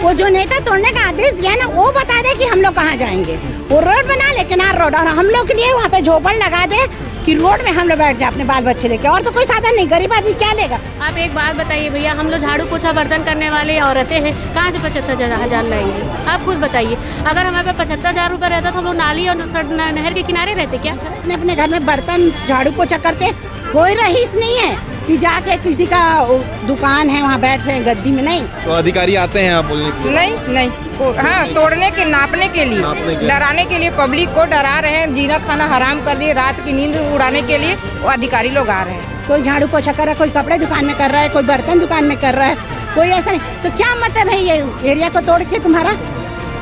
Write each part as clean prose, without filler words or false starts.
वो जो नेता तोड़ने का आदेश दिया ना, वो बता दे कि हम लोग कहाँ जाएंगे। वो रोड बना ले, किनार रोड, और हम लोग के लिए वहाँ पे झोपड़ लगा दे कि रोड में हम लोग बैठ जाए अपने बाल बच्चे लेके, और तो कोई साधन नहीं। गरीब आदमी क्या लेगा? आप एक बात बताइए भैया, हम लोग झाड़ू पोछा बर्तन करने वाले औरतें हैं, कहाँ से 75,000 लाएंगे? आप खुद बताइए। अगर हमारे पास 75,000 रुपये रहता तो हम लोग नाली और नहर के किनारे रहते क्या? अपने घर में बर्तन झाड़ू पोछा करते, कोई रईस नहीं है कि जाके किसी का दुकान है वहाँ बैठ रहे हैं गद्दी में। नहीं तो अधिकारी आते हैं आप बोलने के लिए? नहीं हाँ, तोड़ने के नापने के लिए, डराने के लिए, पब्लिक को डरा रहे हैं, जीना खाना हराम कर दिए, रात की नींद उड़ाने के लिए वो अधिकारी लोग आ रहे हैं। कोई झाड़ू पोछा कर रहा है, कोई कपड़े दुकान में कर रहा है, कोई बर्तन दुकान में कर रहा है, कोई ऐसा नहीं। तो क्या मतलब है ये एरिया को तोड़ के तुम्हारा?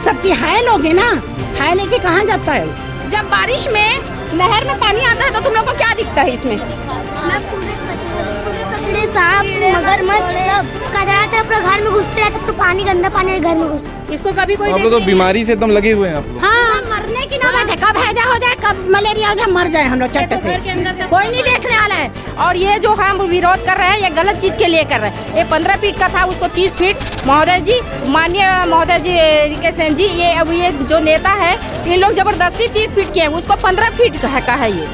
सबकी हाय लोग है ना, हाय लेके कहाँ जाता है? जब बारिश में नहर में पानी आता है तो तुम लोग को क्या दिखता है इसमें? कचड़े, सांप, मगरमच्छ सब कचरा से अपने घर में घुसते रहते, तो पानी गंदा पानी घर में घुसते। इसको कभी कोई आप लोग तो बीमारी से एकदम लगे हुए हैं आप लोग। हाँ, मरने की नौबत है। कब हैजा हो जाए, कब मलेरिया हो जाए, मर जाए हम लोग चट्ट से, कोई नहीं देखने वाला है। और ये जो हम विरोध कर रहे हैं ये गलत चीज के लिए कर रहे हैं। ये 15 फीट का था, उसको 30 फीट महोदय जी, माननीय महोदय जी ऋषिकेश सेन जी, ये अब ये जो नेता है इन लोग जबरदस्ती 30 फीट के हैं, उसको 15 फीट का है। ये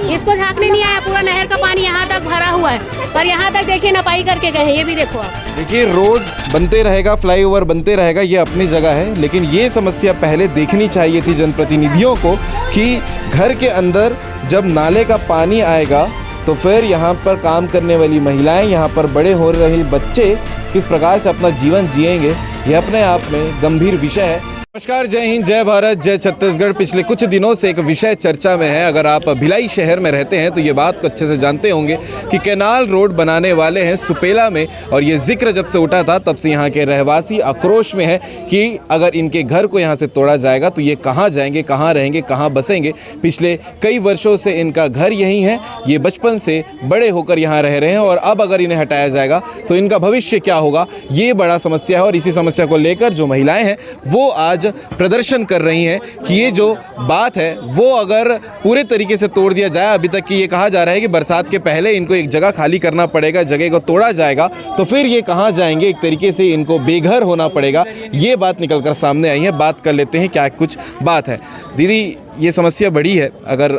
इसको झाँकने नहीं आया, पूरा नहर का पानी यहाँ तक भरा हुआ है, पर यहाँ तक देखिए नपाई करके गए हैं। ये भी देखो आप। देखिए, रोड बनते रहेगा, फ्लाईओवर बनते रहेगा, ये अपनी जगह है, लेकिन ये समस्या पहले देखनी चाहिए थी जनप्रतिनिधियों को कि घर के अंदर जब नाले का पानी आएगा तो फिर यहाँ पर काम करने वाली महिलाएं, यहाँ पर बड़े हो रहे बच्चे किस प्रकार से अपना जीवन जिएंगे, ये अपने आप में गंभीर विषय है। नमस्कार, जय हिंद, जय भारत, जय छत्तीसगढ़। पिछले कुछ दिनों से एक विषय चर्चा में है। अगर आप भिलाई शहर में रहते हैं तो ये बात को अच्छे से जानते होंगे कि कैनाल रोड बनाने वाले हैं सुपेला में, और ये जिक्र जब से उठा था तब से यहाँ के रहवासी आक्रोश में है कि अगर इनके घर को यहाँ से तोड़ा जाएगा तो ये कहाँ जाएंगे, कहाँ रहेंगे, कहाँ बसेंगे। पिछले कई वर्षों से इनका घर यहीं है, ये बचपन से बड़े होकर यहाँ रह रहे हैं, और अब अगर इन्हें हटाया जाएगा तो इनका भविष्य क्या होगा, ये बड़ा समस्या है। और इसी समस्या को लेकर जो महिलाएं हैं वो आज प्रदर्शन कर रही हैं कि ये जो बात है वो अगर पूरे तरीके से तोड़ दिया जाए, अभी तक कि ये कहा जा रहा है कि बरसात के पहले इनको एक जगह खाली करना पड़ेगा, जगह को तोड़ा जाएगा तो फिर ये कहाँ जाएंगे, एक तरीके से इनको बेघर होना पड़ेगा। ये बात निकलकर सामने आई है। बात कर लेते हैं क्या कुछ बात है। दीदी, ये समस्या बड़ी है, अगर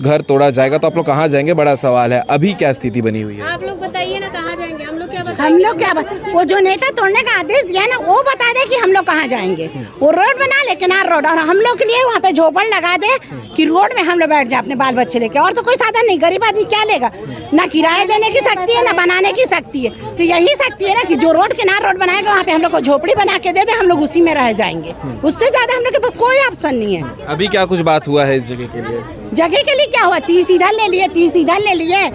घर तोड़ा जाएगा तो आप लोग कहाँ जाएंगे, बड़ा सवाल है। अभी क्या स्थिति बनी हुई है? आप लोग बताइए ना, कहाँ जाएंगे? हम लोग क्या वो जो नेता तोड़ने का आदेश दिया ना, वो बता दे कि हम लोग कहाँ जाएंगे। वो रोड बना ले, किनार रोड, और हम लोग के लिए वहाँ पे झोपड़ लगा दे कि रोड में हम लोग बैठ जाए अपने बाल बच्चे लेके, और तो कोई साधन नहीं। गरीब आदमी क्या लेगा? ना किराया देने की शक्ति है, ना बनाने की शक्ति है। तो यही शक्ति है ना कि जो रोड किनार रोड बनाएगा वहाँ पे हम लोग को झोपड़ी बना के दे दे, हम लोग उसी में रह जाएंगे। उससे ज्यादा हम लोग के पास कोई ऑप्शन नहीं है। अभी क्या कुछ बात हुआ है इस जगह के लिए? जगह के लिए क्या हुआ? 30 इधर ले लिए, 30 इधर ले लिए।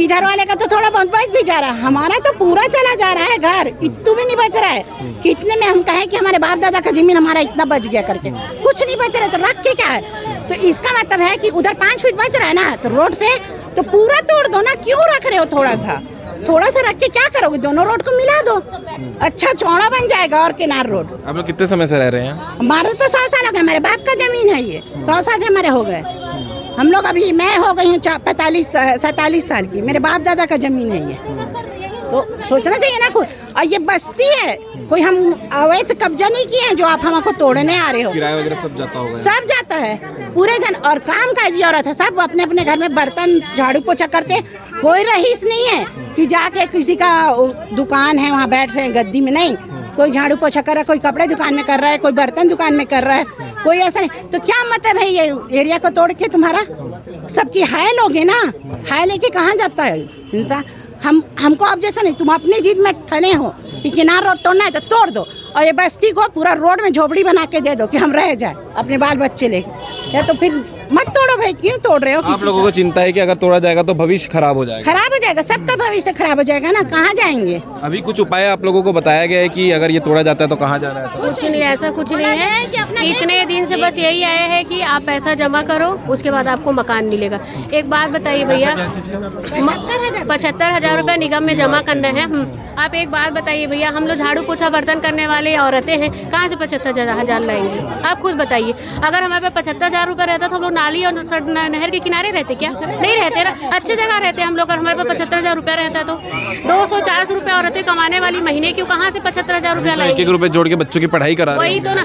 इधर वाले का तो थोड़ा बहुत बच भी जा रहा है, हमारा तो पूरा चला जा रहा है घर, इतना भी नहीं बच रहा है। कितने में हम कहें कि हमारे बाप दादा का जमीन हमारा इतना बच गया करके, कुछ नहीं बच रहा है, तो रख के क्या है? तो इसका मतलब है कि उधर 5 फीट बच रहा है ना, तो रोड से तो पूरा तोड़ दो ना, क्यों रख रहे हो? थोड़ा सा रख के क्या करोगे? दोनों रोड को मिला दो, अच्छा चौड़ा बन जाएगा। और किनार रोड आप लोग कितने समय से रह रहे हैं? हमारे तो 100 साल हो गए, मेरे बाप का जमीन है ये, 100 साल से हमारे हो गए हम लोग। अभी मैं हो गई हूँ 47 साल की, मेरे बाप दादा का जमीन है ये, तो सोचना चाहिए ना। और ये बस्ती है, कोई हम अवैध कब्जा नहीं किए हैं जो आप हमको तोड़ने आ रहे हो। किराया वगैरह सब जाता होगा? सब जाता है, पूरे जन। और काम काजी औरत है, सब अपने अपने घर में बर्तन झाड़ू पोछा करते, कोई रईस नहीं है कि जाके किसी का दुकान है वहाँ बैठ रहे हैं गद्दी में। नहीं, कोई झाड़ू पोछा कर रहा है, कोई कपड़े दुकान में कर रहा है, कोई बर्तन दुकान में कर रहा है, कोई ऐसा नहीं। तो क्या मतलब है ये एरिया को तोड़ के तुम्हारा? सबकी हाय लोग है ना, हाय लेके कहाँ जाता है इंसान? हमको ऑब्जेक्शन नहीं, तुम अपनी जिद में ठने हो कि किनार रोड तोड़ना है तो तोड़ दो, और ये बस्ती को पूरा रोड में झोपड़ी बना के दे दो कि हम रह जाए अपने बाल बच्चे लेके। या तो फिर मत तोड़ो भाई, क्यों तोड़ रहे हो? आप लोगों को चिंता है कि अगर तोड़ा जाएगा तो भविष्य खराब हो जाएगा? खराब हो जाएगा, सबका भविष्य खराब हो जाएगा ना, कहाँ जाएंगे? अभी कुछ उपाय आप लोगों को बताया गया है कि अगर ये तोड़ा जाता है तो कहाँ जाना है? कुछ नहीं, ऐसा कुछ नहीं है। इतने दिन से बस यही आया है कि आप पैसा जमा करो, उसके बाद आपको मकान मिलेगा। एक बात बताइए भैया, 75,000 रुपये निगम में जमा करना है। आप एक बात बताइए भैया, हम लोग झाड़ू पोछा बर्तन करने वाले औरतें हैं, कहाँ से 75,000 लाएंगे? आप खुद बताइए। अगर हमारे पास 75,000 रुपये रहता तो हम लोग नाली और नहर के किनारे रहते क्या? नहीं रहते ना, अच्छी जगह रहते हम लोग। हमारे पास 75,000 रुपया रहता तो 200-400 रुपया औरतें कमाने वाली महीने की कहाँ से 75,000 रुपया लाएंगे? 1-1 रुपए जोड़ के बच्चों की पढ़ाई करा रहे वही तो ना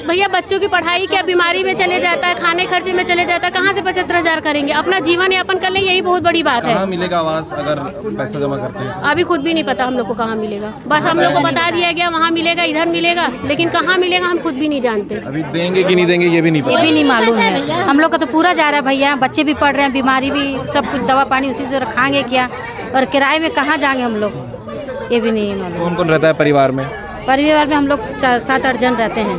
भैया, बच्चों की पढ़ाई क्या बीमारी में चले जाता है, खाने खर्चे में चले जाता है, कहाँ से 75,000 करेंगे? अपना जीवन यापन कर ले, यही बहुत बड़ी बात है। कहाँ मिलेगा आवास अगर पैसा जमा करते हैं? अभी खुद भी नहीं पता हम लोग को कहाँ मिलेगा। बस हम लोग को बता दिया गया वहाँ मिलेगा, इधर मिलेगा, लेकिन कहाँ मिलेगा हम खुद भी नहीं जानते। अभी देंगे कि नहीं देंगे ये भी नहीं ये पता। भी नहीं मालूम है। हम लोग का तो पूरा जा रहा है भैया, बच्चे भी पढ़ रहे हैं, बीमारी भी, सब कुछ दवा पानी उसी से रखाएंगे क्या, और किराए में कहाँ जाएंगे हम लोग, ये भी नहीं मालूम। कौन कौन रहता है परिवार में? परिवार में हम लोग 7-8 जन रहते हैं,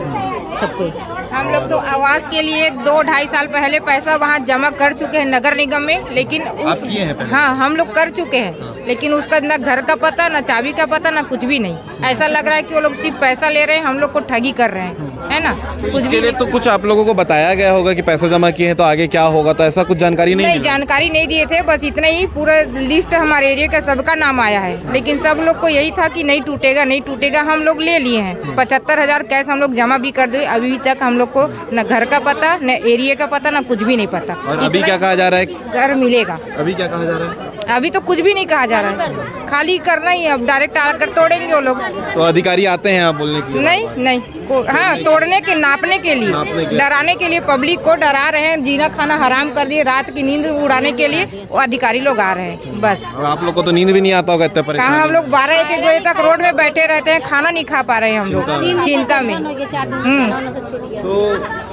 सब कोई। हम लोग तो आवास के लिए 2-2.5 साल पहले पैसा वहाँ जमा कर चुके हैं नगर निगम में, लेकिन आप किए हैं पहले? हाँ, हम लोग कर चुके हैं, लेकिन उसका ना घर का पता, ना चाबी का पता, ना कुछ भी नहीं। ऐसा लग रहा है कि वो लोग सिर्फ पैसा ले रहे हैं, हम लोग को ठगी कर रहे हैं, है ना, कुछ भी लिए तो कुछ आप लोगों को बताया गया होगा कि पैसा जमा किए हैं तो आगे क्या होगा, तो ऐसा कुछ जानकारी नहीं मिला? जानकारी नहीं दिए थे, बस इतना ही। पूरा लिस्ट हमारे एरिया का सबका नाम आया है, लेकिन सब लोग को यही था कि नहीं टूटेगा नहीं टूटेगा। हम लोग ले लिए हैं 75,000 कैश, हम लोग जमा भी कर दिए। अभी तक हम लोग को न घर का पता, न एरिया का पता, न कुछ भी नहीं पता। और अभी क्या कहा जा रहा है? घर मिलेगा। अभी क्या कहा जा रहा है? अभी तो कुछ भी नहीं कहा जा रहा है, खाली करना ही। अब डायरेक्ट आकर तोड़ेंगे वो लोग। तो अधिकारी आते हैं आप बोलने के लिए? नहीं, हाँ, तोड़ने के, नापने के लिए, डराने के लिए, पब्लिक को डरा रहे हैं, जीना खाना हराम कर दिए, रात की नींद उड़ाने के लिए वो अधिकारी लोग आ रहे हैं, बस। और आप लोग को तो नींद भी नहीं आता होगा इतने परेशान? कहाँ, हम लोग 12-1 बजे तक रोड में बैठे रहते हैं, खाना नहीं खा पा रहे हैं हम लोग, चिंता में। तो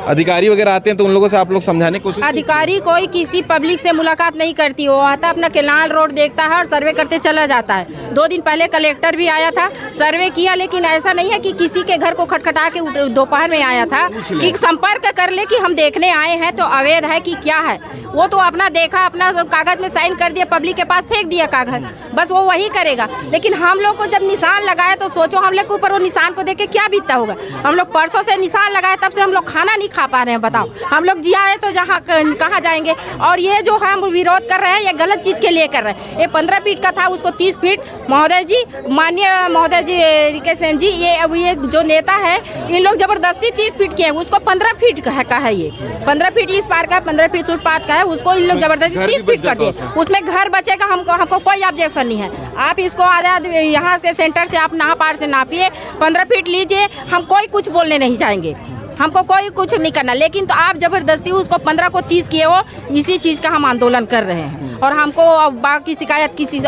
अधिकारी वगैरह आते हैं तो उन लोगों से आप लोग समझाने की कोशिश? अधिकारी कोई किसी पब्लिक से मुलाकात नहीं करती, वो आता अपना केनाल रोड देखता है और सर्वे करते चला जाता है। 2 दिन पहले कलेक्टर भी आया था, सर्वे किया, लेकिन ऐसा नहीं है कि किसी के घर को खटखटा के दोपहर में आया था कि संपर्क कर ले कि हम देखने आए हैं तो अवैध है कि क्या है। वो तो अपना देखा, अपना कागज में साइन कर दिया, पब्लिक के पास फेंक दिया कागज, बस वो वही करेगा। लेकिन हम लोग को जब निशान लगाया तो सोचो हम लोग के ऊपर वो निशान को देख के क्या बीतता होगा। हम लोग परसों से निशान लगाए, तब से हम लोग खाना नहीं खा पा रहे हैं, बताओ हम लोग जिया है तो जहाँ कहाँ जाएंगे। और ये जो हम विरोध कर रहे हैं ये गलत चीज़ के लिए कर रहे हैं। ये 15 फीट का था, उसको 30 फीट महोदय जी, माननीय महोदय जी रिके सेन जी, ये जो नेता है, इन लोग जबरदस्ती 30 फीट के हैं, उसको 15 फीट का है। ये 15 फीट इस पार का, 15 फीट उस पार का है, उसको इन लोग जबरदस्ती 30 फीट कर दिए। उसमें घर बचेगा, हमको कोई ऑब्जेक्शन नहीं है। आप इसको आजाद यहाँ से सेंटर से आप पार से नापिए, 15 फीट लीजिए, हम कोई कुछ बोलने नहीं जाएंगे, हमको कोई कुछ नहीं करना। लेकिन तो आप जबरदस्ती उसको 15 को 30 किए हो, इसी चीज़ का हम आंदोलन कर रहे हैं। और हमको बाकी शिकायत किसी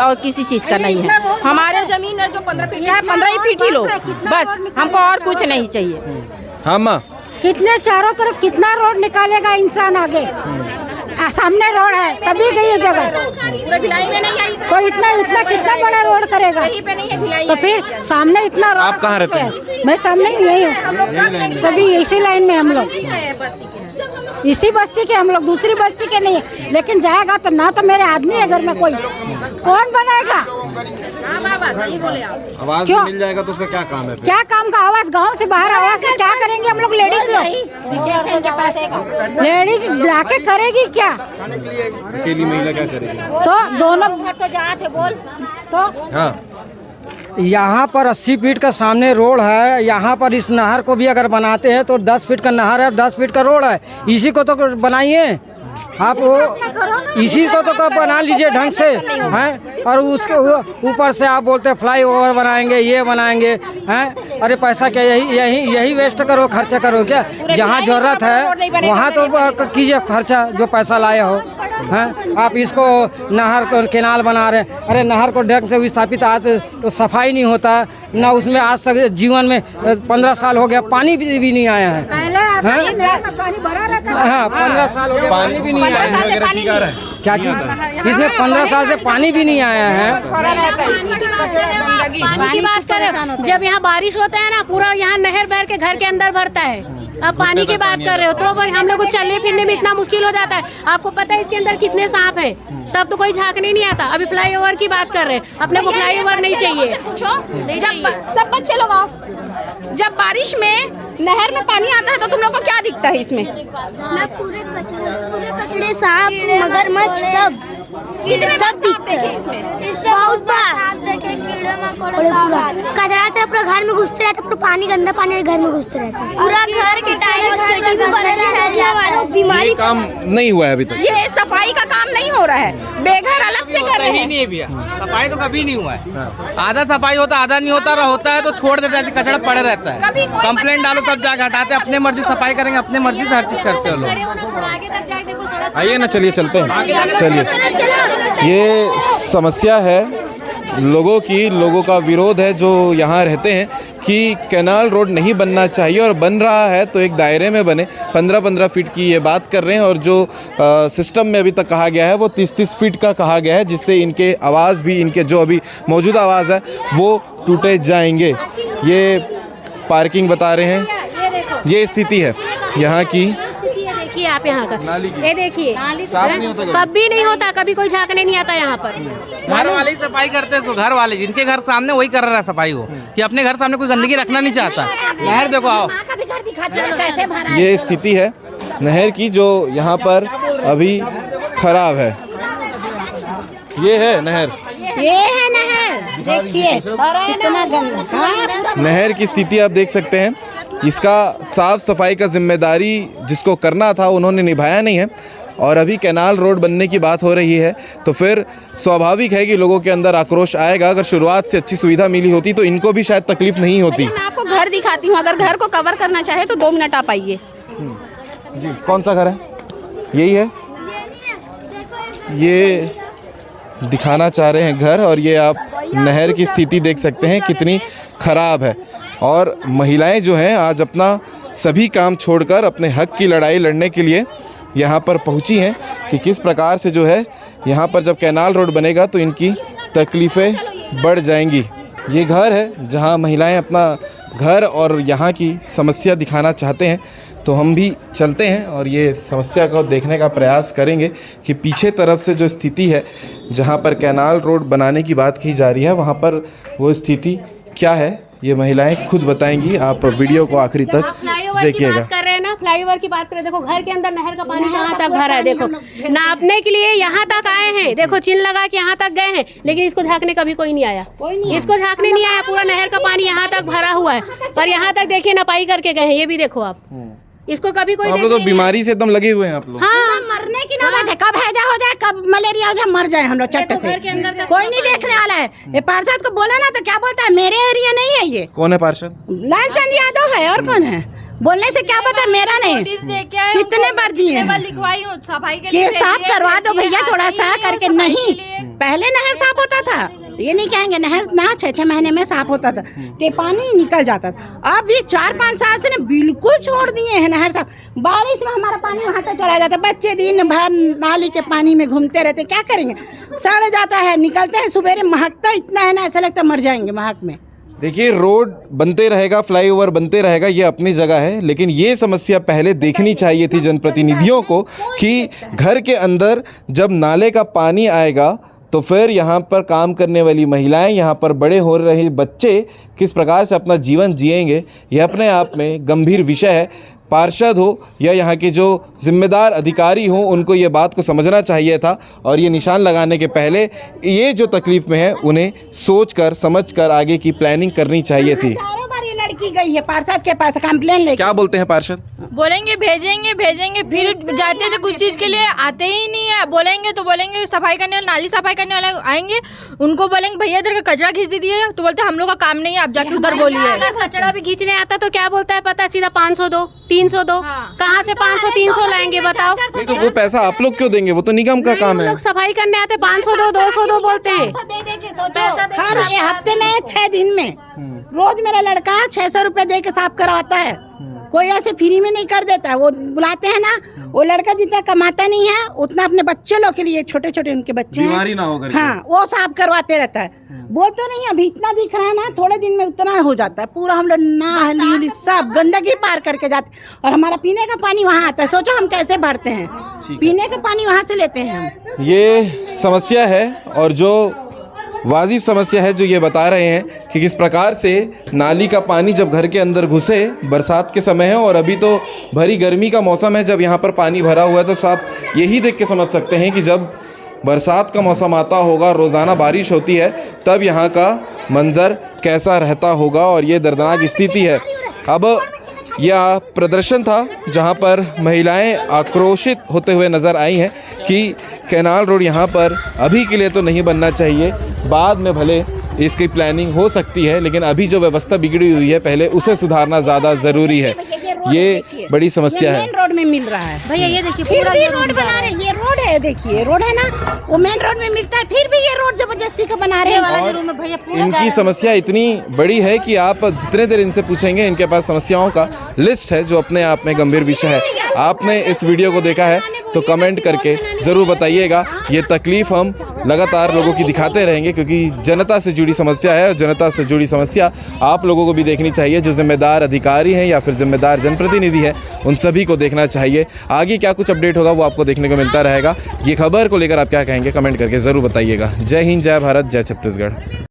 चीज़ का नहीं है। हमारे जमीन है जो 15 फीट का है, 15 ही फीट ही लो, बस, हमको और कुछ नहीं चाहिए। हाँ माँ, कितने चारों तरफ कितना रोड निकालेगा इंसान आगे? सामने रोड है तभी गई है जगह, कोई इतना कितना बड़ा रोड करेगा? तो फिर सामने इतना रोड। आप कहाँ रहते हैं? मैं सामने यही हूँ, सभी इसी लाइन में हम लोग, इसी बस्ती के हम लोग, दूसरी बस्ती के नहीं है। लेकिन जाएगा तो ना, तो मेरे आदमी है घर में, कोई कौन बनाएगा? आवाज क्यों? मिल जाएगा तो उसका क्या काम है? क्या काम का आवास? गांव से बाहर आवास में क्या करेंगे हम लोग? लेडीज लेडीज जाके करेगी क्या? अकेली महिला क्या करेगी? तो दोनों तो हाँ, यहाँ पर 80 फीट का सामने रोड है। यहाँ पर इस नहर को भी अगर बनाते हैं तो 10 फीट का नहर है, 10 फीट का रोड है। इसी को तो बनाइए आप, वो इसी को तो बना लीजिए ढंग से, हैं? और उसके ऊपर से आप बोलते हैं फ्लाईओवर बनाएंगे, ये बनाएंगे, हैं? अरे पैसा क्या यही वेस्ट करो, खर्चा करो क्या? जहाँ जरूरत है वहाँ तो कीजिए खर्चा, जो पैसा लाए हो, हैं? आप इसको नहर को केनाल बना रहे, अरे नहर को ढंग से विस्थापित आज तो सफाई नहीं होता ना, उसमें आज तक जीवन में 15 साल हो गया पानी भी नहीं आया है। हाँ, 15 साल हो गया पानी भी नहीं आया है। क्या चीज? इसमें 15 साल से पानी भी नहीं आया है। पानी की बात करें, जब यहाँ बारिश होता है ना, पूरा यहाँ नहर बह के घर के अंदर भरता है। अब पानी की बात कर रहे हो तो हम लोग को चलने फिरने में इतना मुश्किल हो जाता है। आपको पता है इसके अंदर कितने सांप है, तब तो कोई झांकने नहीं आता। अभी फ्लाईओवर की बात कर रहे हैं, अपने को फ्लाईओवर नहीं चाहिए। जब सब बच्चे लोग आओ, जब बारिश में नहर में पानी आता है तो तुम लोग को क्या दिखता है इसमें? पूरे कचड़े, सांप, मगरमच्छ सब सब दिखते हैं इसमें बहुत बार देखे कीड़े मकोड़े कचरा से पूरा घर में घुसते रहते, पूरा पानी गंदा पानी घर में घुसते रहते हैं, पूरा घर के टाइल्स भी बने रहते, बीमारी। ये काम नहीं हुआ है अभी तक। ये सफाई का काम नहीं हो रहा है, बेघर अलग से कर रहे हैं। नहीं है भैया, सफाई तो कभी नहीं हुआ है। आधा सफाई होता, आधा नहीं होता, होता है तो छोड़ देते हैं, कचरा पड़े रहता है। कंप्लेंट डालो तब जाकर हटाते, अपने मर्जी सफाई करेंगे, अपने मर्जी से हर चीज करते हो लोग। आइए ना, चलिए चलते हैं, चलिए। ये समस्या है लोगों की, लोगों का विरोध है जो यहाँ रहते हैं कि कैनाल रोड नहीं बनना चाहिए, और बन रहा है तो एक दायरे में बने। 15-15 फीट की ये बात कर रहे हैं, और जो सिस्टम में अभी तक कहा गया है वो 30-30 फीट का कहा गया है, जिससे इनके आवाज़ भी, इनके जो अभी मौजूदा आवाज़ है वो टूटे जाएंगे। ये पार्किंग बता रहे हैं, ये स्थिति है यहाँ की। देखिए आप यहाँ का, ये देखिए कभी नहीं होता, कभी कोई झांकने नहीं आता यहाँ पर। घर वाले ही सफाई करते हैं इसको, घर वाले जिनके घर सामने वही कर रहा है सफाई हो, कि अपने घर सामने कोई गंदगी रखना नहीं चाहता। नहर देखो, आओ, ये स्थिति है नहर की जो यहाँ पर अभी खराब है। ये है नहर, ये है नहर, देखिए कितना गंदा। नहर की स्थिति आप देख सकते हैं। इसका साफ सफाई का जिम्मेदारी जिसको करना था उन्होंने निभाया नहीं है, और अभी कैनाल रोड बनने की बात हो रही है तो फिर स्वाभाविक है कि लोगों के अंदर आक्रोश आएगा। अगर शुरुआत से अच्छी सुविधा मिली होती तो इनको भी शायद तकलीफ नहीं होती। मैं आपको घर दिखाती हूँ, अगर घर को कवर करना चाहे तो 2 मिनट आप आइए। जी, कौन सा घर है? यही है, ये दिखाना चाह रहे हैं घर, और ये आप नहर की स्थिति देख सकते हैं कितनी ख़राब है। और महिलाएं जो हैं आज अपना सभी काम छोड़कर अपने हक की लड़ाई लड़ने के लिए यहाँ पर पहुँची हैं कि किस प्रकार से जो है यहाँ पर जब कैनाल रोड बनेगा तो इनकी तकलीफ़ें बढ़ जाएंगी। ये घर है जहाँ महिलाएं अपना घर और यहाँ की समस्या दिखाना चाहते हैं, तो हम भी चलते हैं और ये समस्या को देखने का प्रयास करेंगे कि पीछे तरफ से जो स्थिति है जहाँ पर कैनाल रोड बनाने की बात की जा रही है वहाँ पर वो स्थिति क्या है, ये महिलाएं खुद बताएंगी। आप वीडियो को आखिरी तक देखिएगा। कर रहे हैं ना, फ्लाईओवर की बात करें, देखो घर के अंदर नहर का पानी कहाँ तक भरा है, देखो नापने के लिए यहाँ तक आए हैं, देखो चिन्ह लगा के यहाँ तक गए हैं, लेकिन इसको झांकने कभी कोई नहीं आया, इसको झांकने नहीं आया। पूरा नहर का पानी यहाँ तक भरा हुआ है, पर यहाँ तक देखिए नपाई करके गए हैं, ये भी देखो आप, इसको कभी कोई आप लोग तो बीमारी से एकदम लगे हुए हैं आप लोग। हाँ, मरने की नौबत है, कब हैजा हो जाए, कब मलेरिया हो जाए, मर जाए हम लोग चट्ट से, कोई नहीं देखने वाला है। ये पार्षद को बोला ना तो क्या बोलता है, मेरे एरिया नहीं है। ये कौन है पार्षद? लालचंद यादव है, और कौन है? बोलने से क्या पता, मेरा नहीं। कितने बार दिए हैं, सफाई ये साफ करवा दो भैया थोड़ा सा करके। नहीं, पहले नहर साफ होता था, ये नहीं कहेंगे नहर ना 6-6 महीने में साफ होता था, ते पानी निकल जाता था। अब ये 4-5 साल से ना बिल्कुल छोड़ दिए हैं नहर साफ। बारिश में हमारा पानी वहाँ तक चला जाता, बच्चे दिन भर नाली के पानी में घूमते रहते, क्या करेंगे, सड़ जाता है, निकलते हैं सुबेरे, महकता इतना है ना, ऐसा लगता मर जाएंगे महक में। देखिए, रोड बनते रहेगा, फ्लाईओवर बनते रहेगा, ये अपनी जगह है, लेकिन ये समस्या पहले देखनी चाहिए थी जनप्रतिनिधियों को कि घर के अंदर जब नाले का पानी आएगा तो फिर यहाँ पर काम करने वाली महिलाएं, यहाँ पर बड़े हो रहे बच्चे किस प्रकार से अपना जीवन जिएंगे, ये अपने आप में गंभीर विषय है। पार्षद हो या यहाँ के जो जिम्मेदार अधिकारी हों, उनको ये बात को समझना चाहिए था, और ये निशान लगाने के पहले ये जो तकलीफ़ में है उन्हें सोचकर समझकर आगे की प्लानिंग करनी चाहिए थी। ये लड़की गई है पार्षद के पास कंप्लेन लेके। क्या बोलते हैं पार्षद? बोलेंगे भेजेंगे, फिर जाते थे कुछ चीज़ के लिए, आते ही नहीं है। बोलेंगे तो बोलेंगे सफाई करने वाले, नाली सफाई करने वाले आएंगे, उनको बोलेंगे भैया इधर का कचरा खींच दीजिए, तो बोलते हम लोग का काम नहीं है, आप जाके उधर बोलिए। अगर कचरा भी खींचने आता तो क्या बोलता है पता, सीधा 500 दो, 300 दो। कहाँ से 500-300 लाएंगे बताओ? नहीं तो वो पैसा आप लोग क्यों देंगे, वो तो निगम का काम है। लोग सफाई करने आते 500 दो, 200 दो बोलते हैं। हर हफ्ते में 6 दिन में रोज मेरा लड़का 600 रुपए दे के साफ करवाता है। कोई ऐसे फ्री में नहीं कर देता, वो बुलाते हैं ना, वो लड़का जितना कमाता नहीं है उतना अपने बच्चे लोग के लिए, छोटे छोटे उनके बच्चे हैं, ना हो हाँ, वो साफ करवाते रहता है। वो तो नहीं, अभी इतना दिख रहा है ना, थोड़े दिन में उतना हो जाता है। पूरा हम लोग नाली सब गंदगी पार करके जाते, और हमारा पीने का पानी वहाँ आता है। सोचो हम कैसे भरते हैं, पीने का पानी वहाँ से लेते हैं हम। ये समस्या है, और जो वाजिब समस्या है जो ये बता रहे हैं कि किस प्रकार से नाली का पानी जब घर के अंदर घुसे, बरसात के समय है और अभी तो भरी गर्मी का मौसम है, जब यहाँ पर पानी भरा हुआ है, तो आप यही देख के समझ सकते हैं कि जब बरसात का मौसम आता होगा, रोज़ाना बारिश होती है, तब यहाँ का मंज़र कैसा रहता होगा और ये दर्दनाक स्थिति है। अब यह प्रदर्शन था जहाँ पर महिलाएं आक्रोशित होते हुए नज़र आई हैं कि कैनाल रोड यहाँ पर अभी के लिए तो नहीं बनना चाहिए, बाद में भले इसकी प्लानिंग हो सकती है, लेकिन अभी जो व्यवस्था बिगड़ी हुई है पहले उसे सुधारना ज़्यादा ज़रूरी है। ये बड़ी समस्या है। मेन रोड में मिल रहा है भैया ये देखिए फिर पूरा भी ये रोड बना रहे हैं। ये रोड है, देखिए रोड है ना, वो मेन रोड में मिलता है, फिर भी ये रोड जबरदस्ती का बना रहे हैं। वाला में भैया पूरा इनकी समस्या इतनी बड़ी है कि आप जितने देर इनसे पूछेंगे इनके पास समस्याओं का लिस्ट है जो अपने आप में गंभीर विषय है। आपने इस वीडियो को देखा है तो कमेंट करके ज़रूर बताइएगा। ये तकलीफ़ हम लगातार लोगों की दिखाते रहेंगे क्योंकि जनता से जुड़ी समस्या है और जनता से जुड़ी समस्या आप लोगों को भी देखनी चाहिए। जो जिम्मेदार अधिकारी हैं या फिर जिम्मेदार जनप्रतिनिधि हैं उन सभी को देखना चाहिए। आगे क्या कुछ अपडेट होगा वो आपको देखने को मिलता रहेगा। ये खबर को लेकर आप क्या कहेंगे कमेंट करके ज़रूर बताइएगा। जय हिंद, जय भारत, जय छत्तीसगढ़।